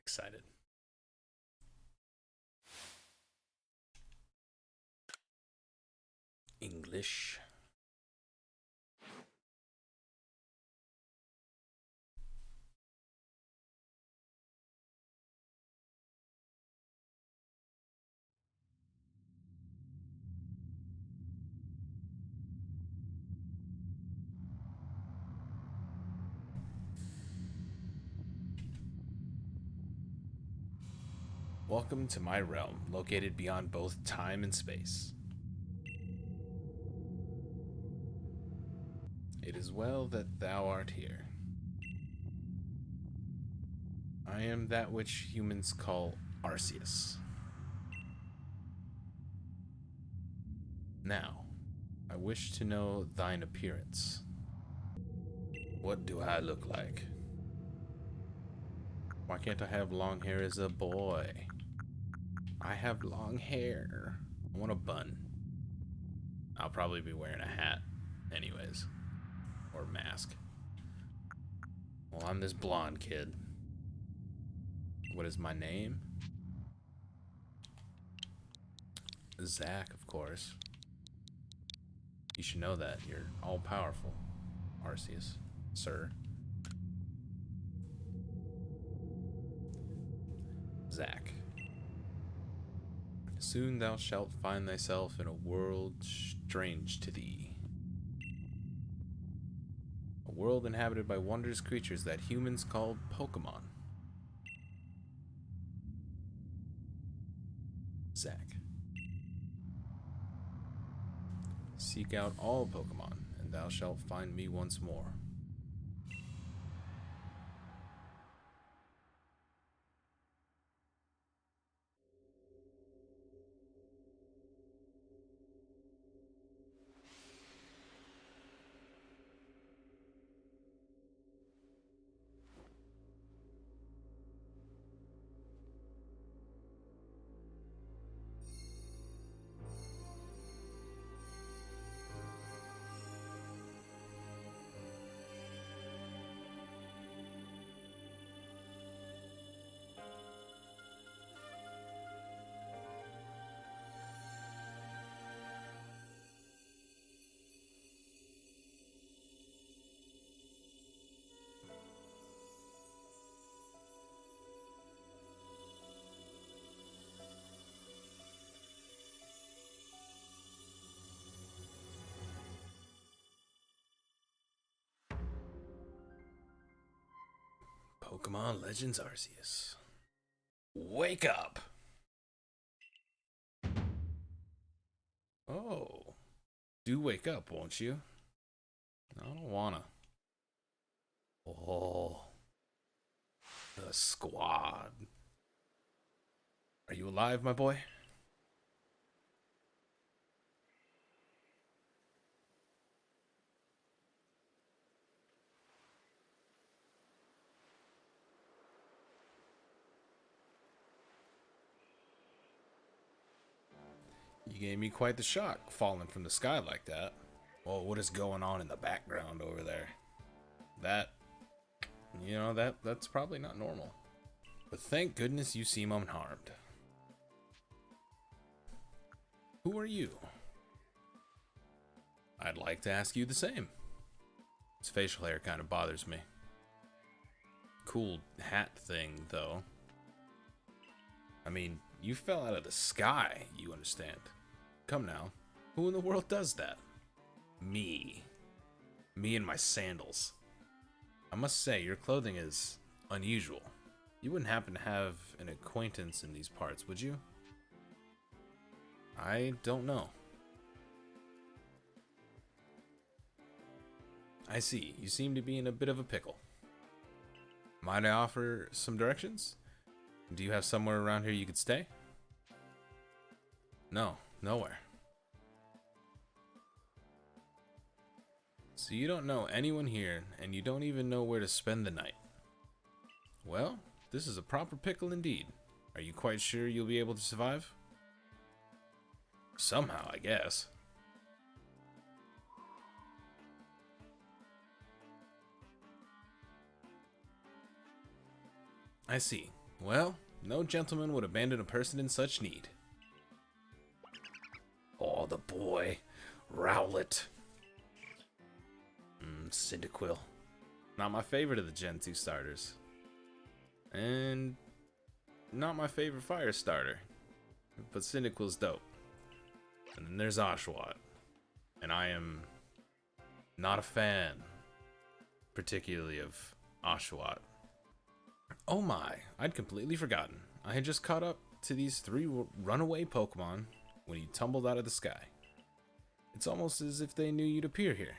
Excited. English. Welcome to my realm, located beyond both time and space. It is well that thou art here. I am that which humans call Arceus. Now, I wish to know thine appearance. What do I look like? Why can't I have long hair as a boy? I have long hair. I want a bun. I'll probably be wearing a hat anyways. Or mask. Well, I'm this blonde kid. What is my name? Zach, of course. You should know that. You're all-powerful, Arceus, sir. Zach. Soon thou shalt find thyself in a world strange to thee. A world inhabited by wondrous creatures that humans call Pokemon. Zach. Seek out all Pokemon, and thou shalt find me once more. Pokemon Legends Arceus. Wake up! Oh. Do wake up, won't you? I don't wanna. Oh. The squad. Are you alive, my boy? You gave me quite the shock, falling from the sky like that. Well, what is going on in the background over there? That, that's probably not normal. But thank goodness you seem unharmed. Who are you? I'd like to ask you the same. His facial hair kind of bothers me. Cool hat thing, though. I mean, you fell out of the sky, you understand. Come now, who in the world does that? Me. Me and my sandals. I must say, your clothing is unusual. You wouldn't happen to have an acquaintance in these parts, would you? I don't know. I see, you seem to be in a bit of a pickle. Might I offer some directions? Do you have somewhere around here you could stay? No, nowhere. So you don't know anyone here, and you don't even know where to spend the night. Well, this is a proper pickle indeed. Are you quite sure you'll be able to survive? Somehow, I guess. I see. Well, no gentleman would abandon a person in such need. Oh, the boy. Rowlet. Cyndaquil. Not my favorite of the Gen 2 starters. And not my favorite fire starter. But Cyndaquil's dope. And then there's Oshawott. And I am not a fan, particularly of Oshawott. Oh my, I'd completely forgotten. I had just caught up to these 3 runaway Pokemon when you tumbled out of the sky. It's almost as if they knew you'd appear here.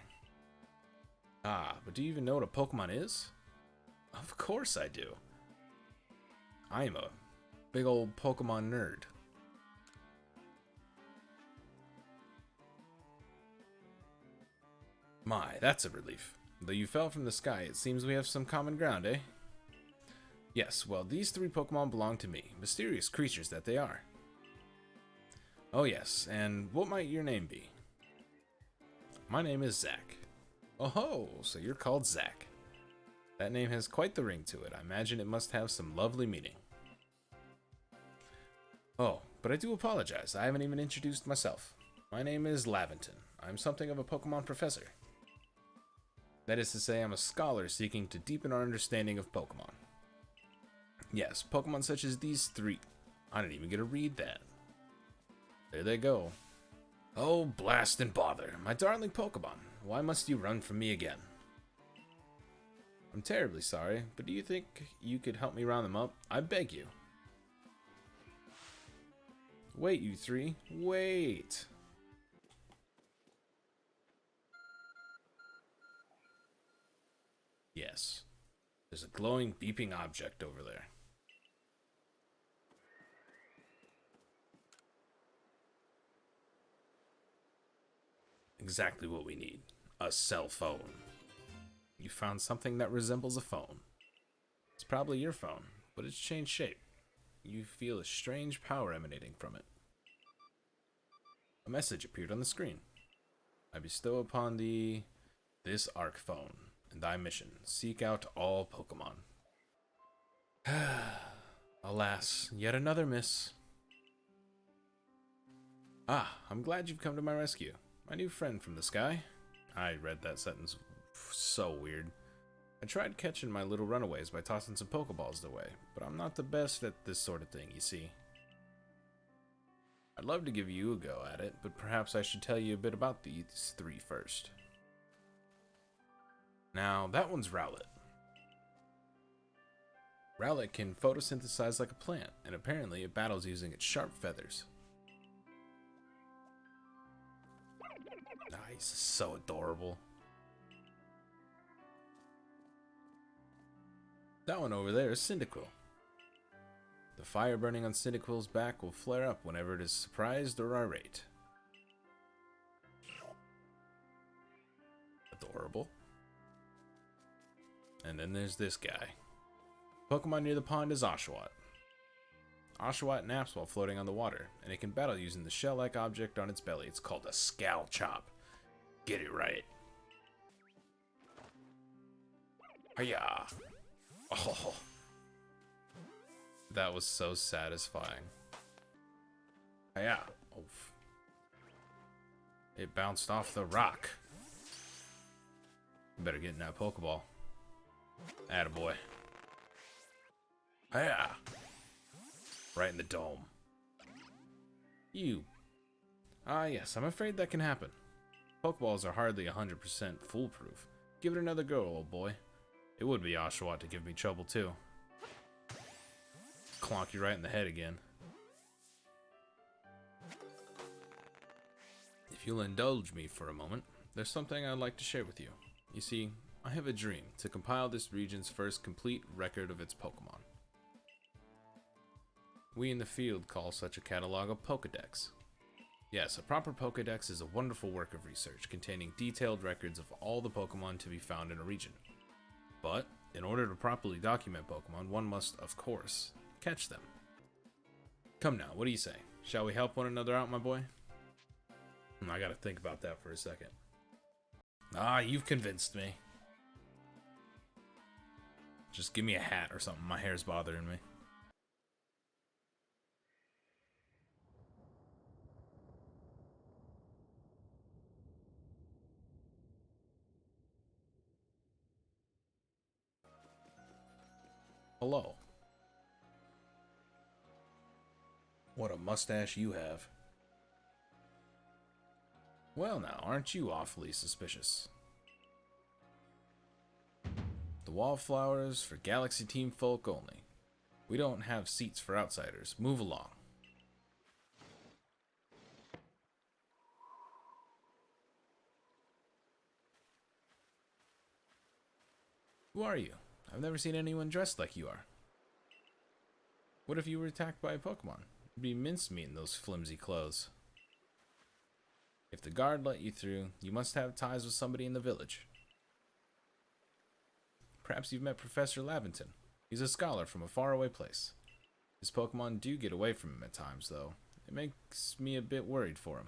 Ah, but do you even know what a Pokemon is? Of course I do. I am a big old Pokemon nerd. My, that's a relief. Though you fell from the sky, it seems we have some common ground, eh? Yes, well, these 3 Pokemon belong to me, mysterious creatures that they are. Oh yes, and what might your name be? My name is Zach. Oh ho, so you're called Zach. That name has quite the ring to it. I imagine it must have some lovely meaning. Oh, but I do apologize. I haven't even introduced myself. My name is Laventon. I'm something of a Pokemon professor. That is to say, I'm a scholar seeking to deepen our understanding of Pokemon. Yes, Pokemon such as these 3. I didn't even get to read that. There they go. Oh, blast and bother. My darling Pokemon, why must you run from me again? I'm terribly sorry, but do you think you could help me round them up? I beg you. Wait, you 3. Wait. Yes. There's a glowing, beeping object over there. Exactly what we need. A cell phone. You found something that resembles a phone. It's probably your phone, but it's changed shape. You feel a strange power emanating from it. A message appeared on the screen. I bestow upon thee this Arc phone, and thy mission, seek out all Pokemon. Alas, yet another miss. Ah, I'm glad you've come to my rescue. My new friend from the sky. I read that sentence so weird. I tried catching my little runaways by tossing some Pokeballs their way, but I'm not the best at this sort of thing, you see. I'd love to give you a go at it, but perhaps I should tell you a bit about these 3 first. Now, that one's Rowlet. Rowlet can photosynthesize like a plant, and apparently it battles using its sharp feathers. Nice, so adorable. That one over there is Cyndaquil. The fire burning on Cyndaquil's back will flare up whenever it is surprised or irate. Adorable. And then there's this guy. Pokemon near the pond is Oshawott. Oshawott naps while floating on the water, and it can battle using the shell-like object on its belly. It's called a Scalchop. Get it right. Hiya! Oh, that was so satisfying. Hiya! Oof. It bounced off the rock. Better get in that Pokeball. Attaboy. Hiya! Right in the dome. You. Ah, yes, I'm afraid that can happen. Pokeballs are hardly 100% foolproof. Give it another go, old boy. It would be Oshawott to give me trouble, too. Clonk you right in the head again. If you'll indulge me for a moment, there's something I'd like to share with you. You see, I have a dream to compile this region's first complete record of its Pokemon. We in the field call such a catalog a Pokédex. Yes, a proper Pokédex is a wonderful work of research containing detailed records of all the Pokemon to be found in a region. But, in order to properly document Pokemon, one must, of course, catch them. Come now, what do you say? Shall we help one another out, my boy? I gotta think about that for a second. Ah, you've convinced me. Just give me a hat or something, my hair's bothering me. Hello. What a mustache you have. Well now, aren't you awfully suspicious? The wallflowers for Galaxy Team folk only. We don't have seats for outsiders. Move along. Who are you? I've never seen anyone dressed like you are. What if you were attacked by a Pokemon? It'd be mincemeat in those flimsy clothes. If the guard let you through, you must have ties with somebody in the village. Perhaps you've met Professor Laventon. He's a scholar from a faraway place. His Pokemon do get away from him at times, though. It makes me a bit worried for him.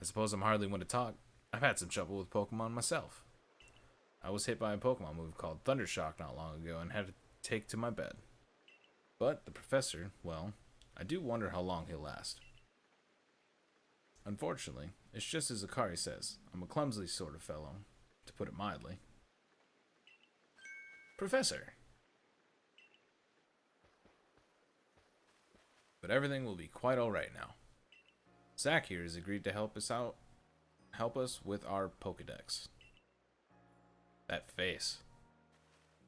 I suppose I'm hardly one to talk. I've had some trouble with Pokemon myself. I was hit by a Pokemon move called Thundershock not long ago and had to take to my bed. But the professor, well, I do wonder how long he'll last. Unfortunately, it's just as Akari says. I'm a clumsy sort of fellow, to put it mildly. Professor! But everything will be quite alright now. Zach here has agreed to help us with our Pokedex. That face.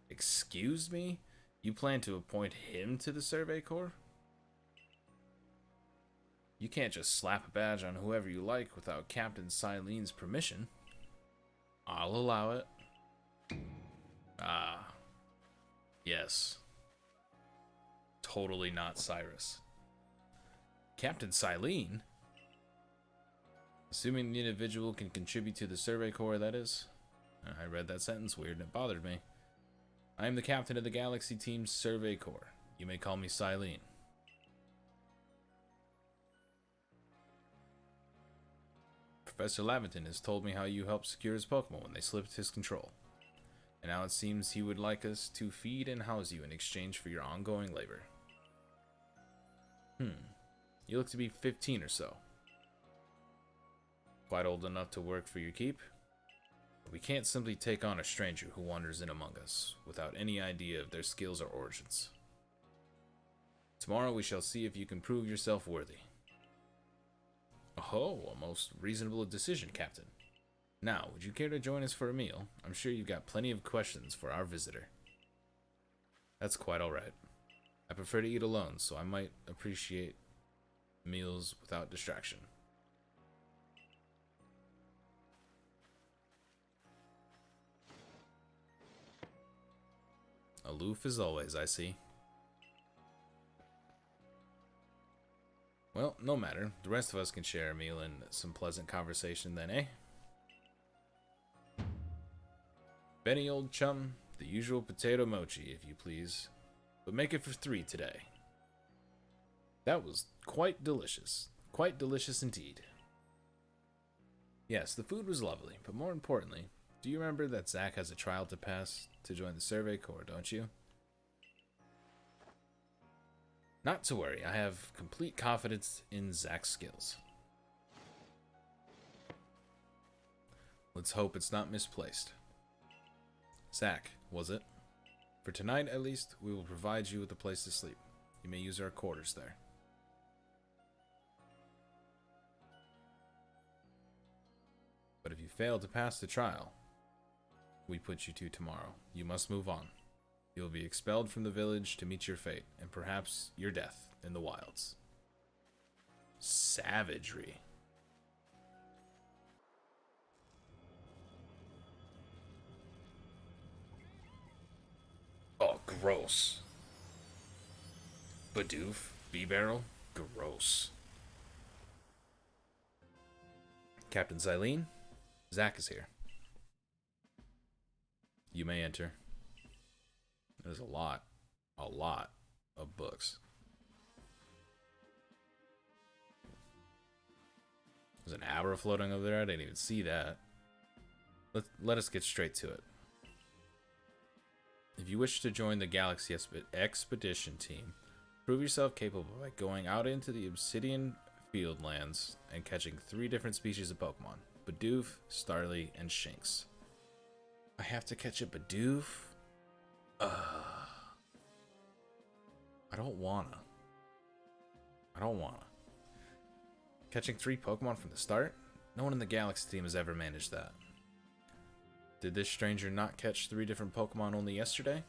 Excuse me? You plan to appoint him to the Survey Corps? You can't just slap a badge on whoever you like without Captain Silene's permission. I'll allow it. Ah. Yes. Totally not Cyrus. Captain Silene? Assuming the individual can contribute to the Survey Corps, that is. I read that sentence weird and it bothered me. I am the captain of the Galaxy Team's Survey Corps. You may call me Silene. Professor Laventon has told me how you helped secure his Pokemon when they slipped his control. And now it seems he would like us to feed and house you in exchange for your ongoing labor. You look to be 15 or so. Quite old enough to work for your keep? We can't simply take on a stranger who wanders in among us without any idea of their skills or origins. Tomorrow we shall see if you can prove yourself worthy. Oh, a most reasonable decision, Captain. Now, would you care to join us for a meal? I'm sure you've got plenty of questions for our visitor. That's quite alright. I prefer to eat alone, so I might appreciate meals without distraction. Aloof as always, I see. Well, no matter. The rest of us can share a meal and some pleasant conversation then, eh? Benny, old chum, the usual potato mochi, if you please. But make it for 3 today. That was quite delicious. Quite delicious indeed. Yes, the food was lovely, but more importantly, do you remember that Zach has a trial to pass to join the Survey Corps, don't you? Not to worry, I have complete confidence in Zach's skills. Let's hope it's not misplaced. Zach, was it? For tonight, at least, we will provide you with a place to sleep. You may use our quarters there. But if you fail to pass the trial, we put you to tomorrow. You must move on. You will be expelled from the village to meet your fate, and perhaps your death in the wilds. Savagery. Oh, gross. Bidoof, B-Barrel, gross. Captain Silene, Zach is here. You may enter. There's a lot of books. There's an Abra floating over there. I didn't even see that. Let us get straight to it. If you wish to join the Galaxy Expedition team, prove yourself capable by going out into the Obsidian Fieldlands and catching 3 different species of Pokemon: Bidoof, Starly, and Shinx. I have to catch a Bidoof? I don't wanna. Catching 3 Pokemon from the start? No one in the Galaxy team has ever managed that. Did this stranger not catch 3 different Pokemon only yesterday?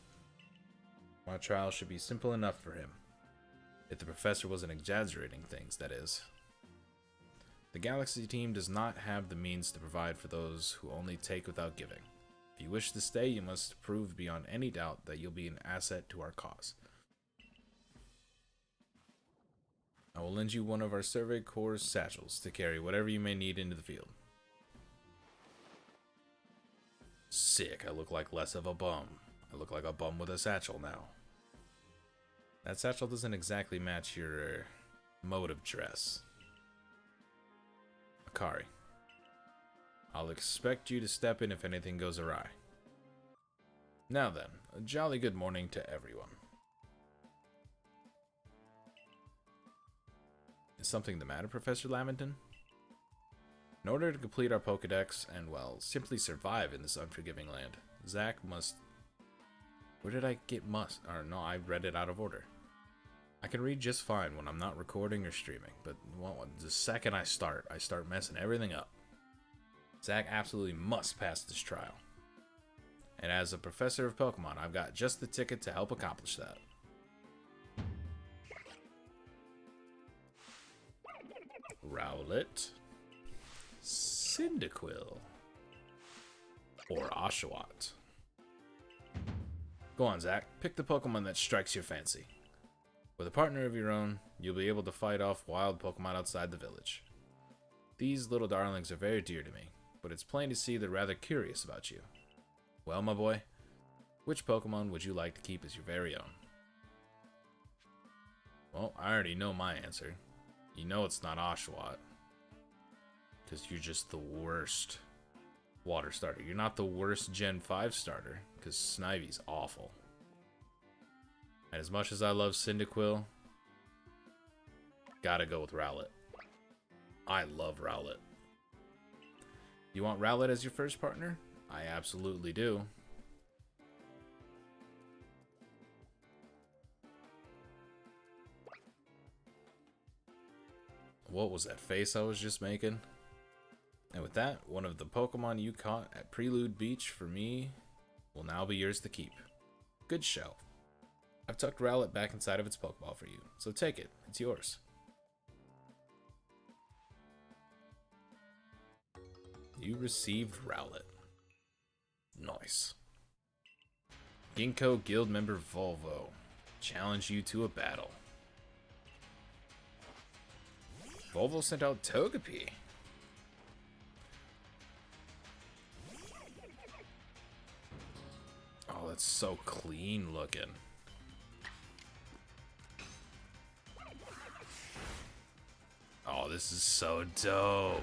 My trial should be simple enough for him. If the professor wasn't exaggerating things, that is. The Galaxy team does not have the means to provide for those who only take without giving. If you wish to stay, you must prove beyond any doubt that you'll be an asset to our cause. I will lend you one of our Survey Corps satchels to carry whatever you may need into the field. Sick, I look like less of a bum. I look like a bum with a satchel now. That satchel doesn't exactly match your mode of dress. Akari, I'll expect you to step in if anything goes awry. Now then, a jolly good morning to everyone. Is something the matter, Professor Lamington? In order to complete our Pokedex and, well, simply survive in this unforgiving land, Zach must... Where did I get must? Or no, I read it out of order. I can read just fine when I'm not recording or streaming, but the second I start messing everything up. Zach absolutely must pass this trial. And as a professor of Pokemon, I've got just the ticket to help accomplish that. Rowlet, Cyndaquil, or Oshawott. Go on, Zach. Pick the Pokemon that strikes your fancy. With a partner of your own, you'll be able to fight off wild Pokemon outside the village. These little darlings are very dear to me, but it's plain to see they're rather curious about you. Well, my boy, which Pokemon would you like to keep as your very own? Well, I already know my answer. You know it's not Oshawott. Because you're just the worst water starter. You're not the worst Gen 5 starter, because Snivy's awful. And as much as I love Cyndaquil, gotta go with Rowlet. I love Rowlet. You want Rowlet as your first partner? I absolutely do. What was that face I was just making? And with that, one of the Pokemon you caught at Prelude Beach for me will now be yours to keep. Good show. I've tucked Rowlet back inside of its Pokeball for you, so take it. It's yours. You received Rowlet. Nice. Ginkgo Guild member Volvo. Challenge you to a battle. Volvo sent out Togepi. Oh, that's so clean looking. Oh, this is so dope.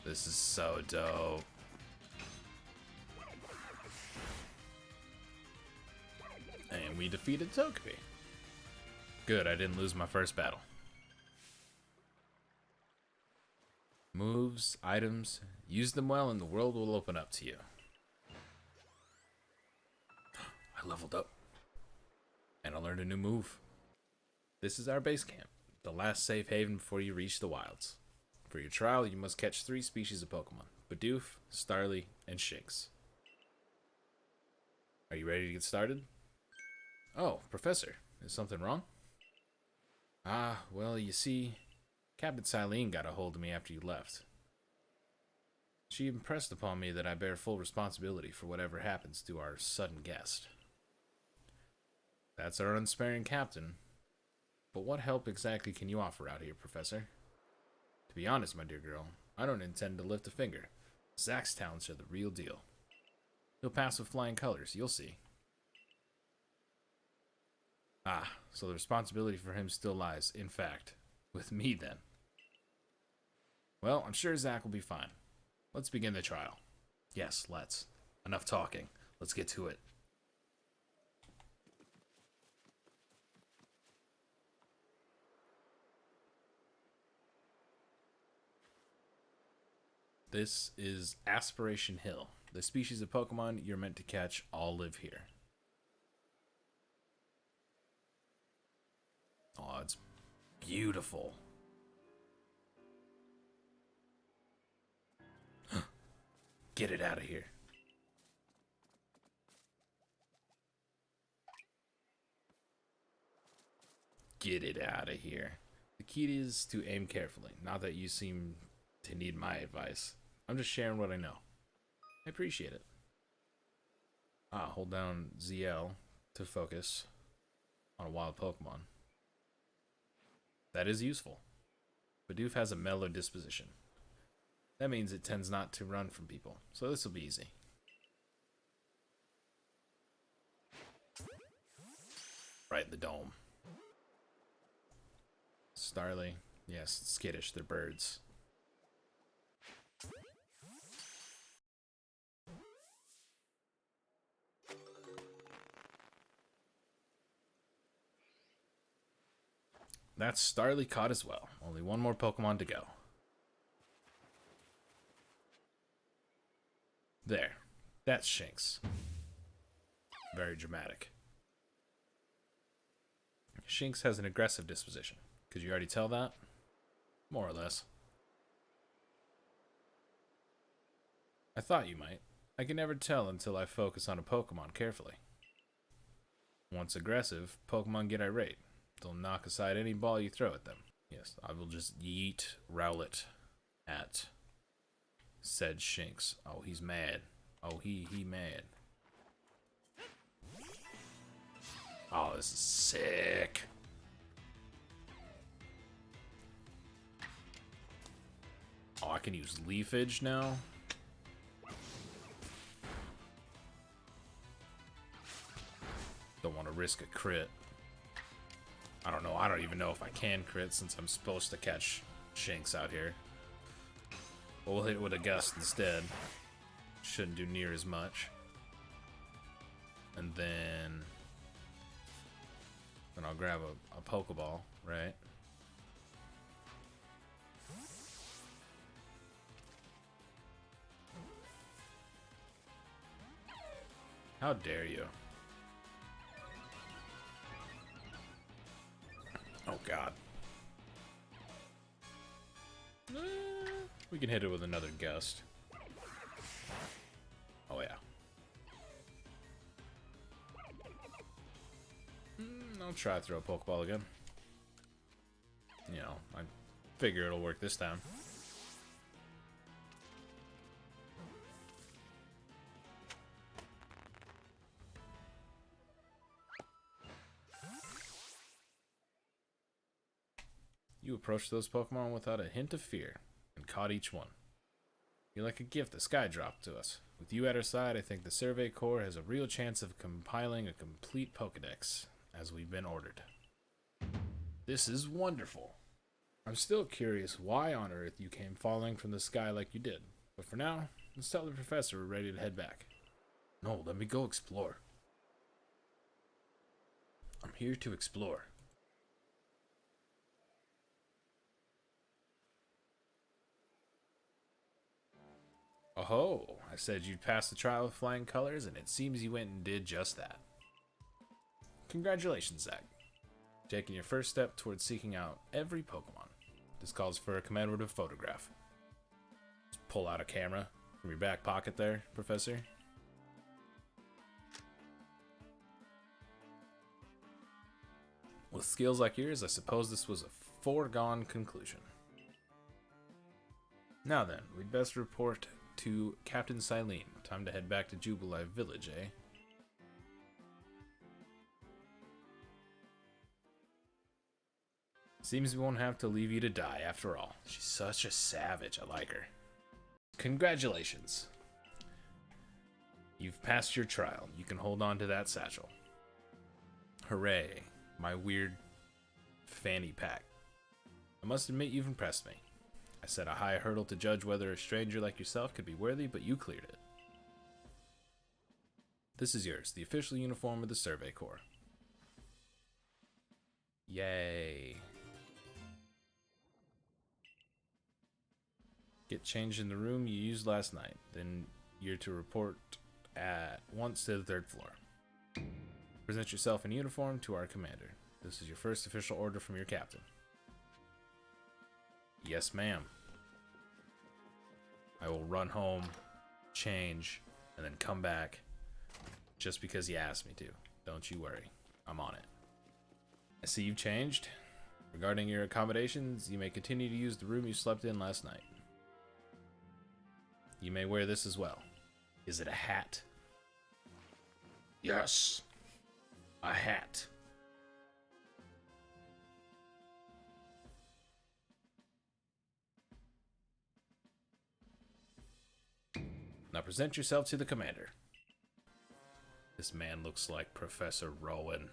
This is so dope. And we defeated Togepi. Good, I didn't lose my first battle. Moves, items, use them well and the world will open up to you. I leveled up. And I learned a new move. This is our base camp, the last safe haven before you reach the wilds. For your trial, you must catch 3 species of Pokemon: Bidoof, Starly, and Shinx. Are you ready to get started? Oh, Professor, is something wrong? Ah, well, you see, Captain Silene got a hold of me after you left. She impressed upon me that I bear full responsibility for whatever happens to our sudden guest. That's our unsparing captain. But what help exactly can you offer out here, Professor? To be honest, my dear girl, I don't intend to lift a finger. Zach's talents are the real deal. He'll pass with flying colors, you'll see. Ah, so the responsibility for him still lies, in fact, with me then. Well, I'm sure Zach will be fine. Let's begin the trial. Yes, let's. Enough talking. Let's get to it. This is Aspiration Hill. The species of Pokemon you're meant to catch all live here. Oh, it's beautiful. Get it out of here. Get it out of here. The key is to aim carefully. Not that you seem to need my advice. I'm just sharing what I know. I appreciate it. Hold down ZL to focus on a wild Pokemon. That is useful. Bidoof has a mellow disposition. That means it tends not to run from people, so this will be easy. Right in the dome. Starly. Yes, skittish. They're birds. That's Starly caught as well. Only one more Pokemon to go. There. That's Shinx. Very dramatic. Shinx has an aggressive disposition. Could you already tell that? More or less. I thought you might. I can never tell until I focus on a Pokemon carefully. Once aggressive, Pokemon get irate. They'll knock aside any ball you throw at them. Yes, I will just yeet Rowlet at said Shinx. Oh, he's mad. Oh, he mad. Oh, this is sick. Oh, I can use Leafage now. Don't want to risk a crit. I don't know. I don't even know if I can crit since I'm supposed to catch Shinx out here. But we'll hit it with a Gust instead. Shouldn't do near as much. And then I'll grab a Pokeball, right? How dare you? Oh god. We can hit it with another Gust. Oh yeah. I'll try to throw a Pokeball again. You know, I figure it'll work this time. You approached those Pokemon without a hint of fear, and caught each one. You're like a gift the sky dropped to us. With you at our side, I think the Survey Corps has a real chance of compiling a complete Pokedex, as we've been ordered. This is wonderful. I'm still curious why on earth you came falling from the sky like you did. But for now, let's tell the professor we're ready to head back. No, let me go explore. I'm here to explore. Oh, I said you'd pass the trial with flying colors, and it seems you went and did just that. Congratulations, Zach. Taking your first step towards seeking out every Pokemon. This calls for a commemorative photograph. Just pull out a camera from your back pocket there, Professor. With skills like yours, I suppose this was a foregone conclusion. Now then, we'd best report to Captain Silene. Time to head back to Jubilife Village, eh? Seems we won't have to leave you to die after all. She's such a savage. I like her. Congratulations. You've passed your trial. You can hold on to that satchel. Hooray. My weird fanny pack. I must admit you've impressed me. I set a high hurdle to judge whether a stranger like yourself could be worthy, but you cleared it. This is yours, the official uniform of the Survey Corps. Yay. Get changed in the room you used last night. Then you're to report at once to the 3rd floor. Present yourself in uniform to our commander. This is your first official order from your captain. Yes, ma'am. I will run home, change, and then come back just because you asked me to. Don't you worry. I'm on it. I see you've changed. Regarding your accommodations, you may continue to use the room you slept in last night. You may wear this as well. Is it a hat? Yes. A hat. Now present yourself to the commander. This man looks like Professor Rowan.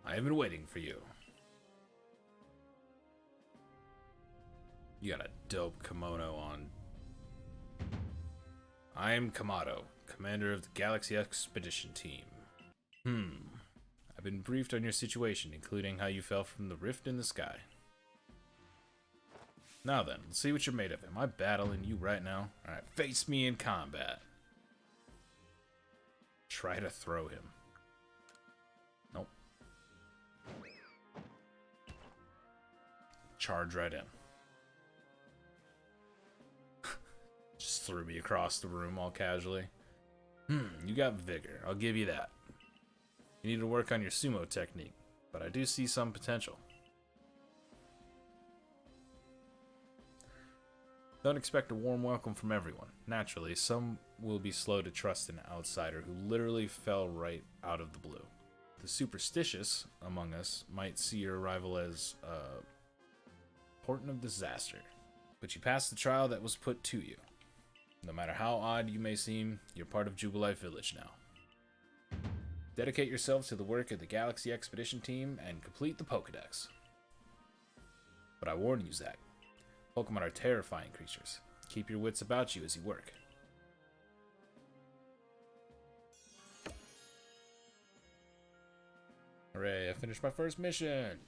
I have been waiting for you. You got a dope kimono on. I am Kamado, commander of the Galaxy Expedition Team. I've been briefed on your situation, including how you fell from the rift in the sky. Now then, let's see what you're made of. Am I battling you right now? Alright, face me in combat. Try to throw him. Nope. Charge right in. Just threw me across the room all casually. You got vigor. I'll give you that. You need to work on your sumo technique, but I do see some potential. Don't expect a warm welcome from everyone. Naturally, some will be slow to trust an outsider who literally fell right out of the blue. The superstitious among us might see your arrival as a portent of disaster, but you passed the trial that was put to you. No matter how odd you may seem, you're part of Jubilife Village now. Dedicate yourself to the work of the Galaxy Expedition Team and complete the Pokedex. But I warn you, Zach. Pokemon are terrifying creatures. Keep your wits about you as you work. Hooray, I finished my first mission!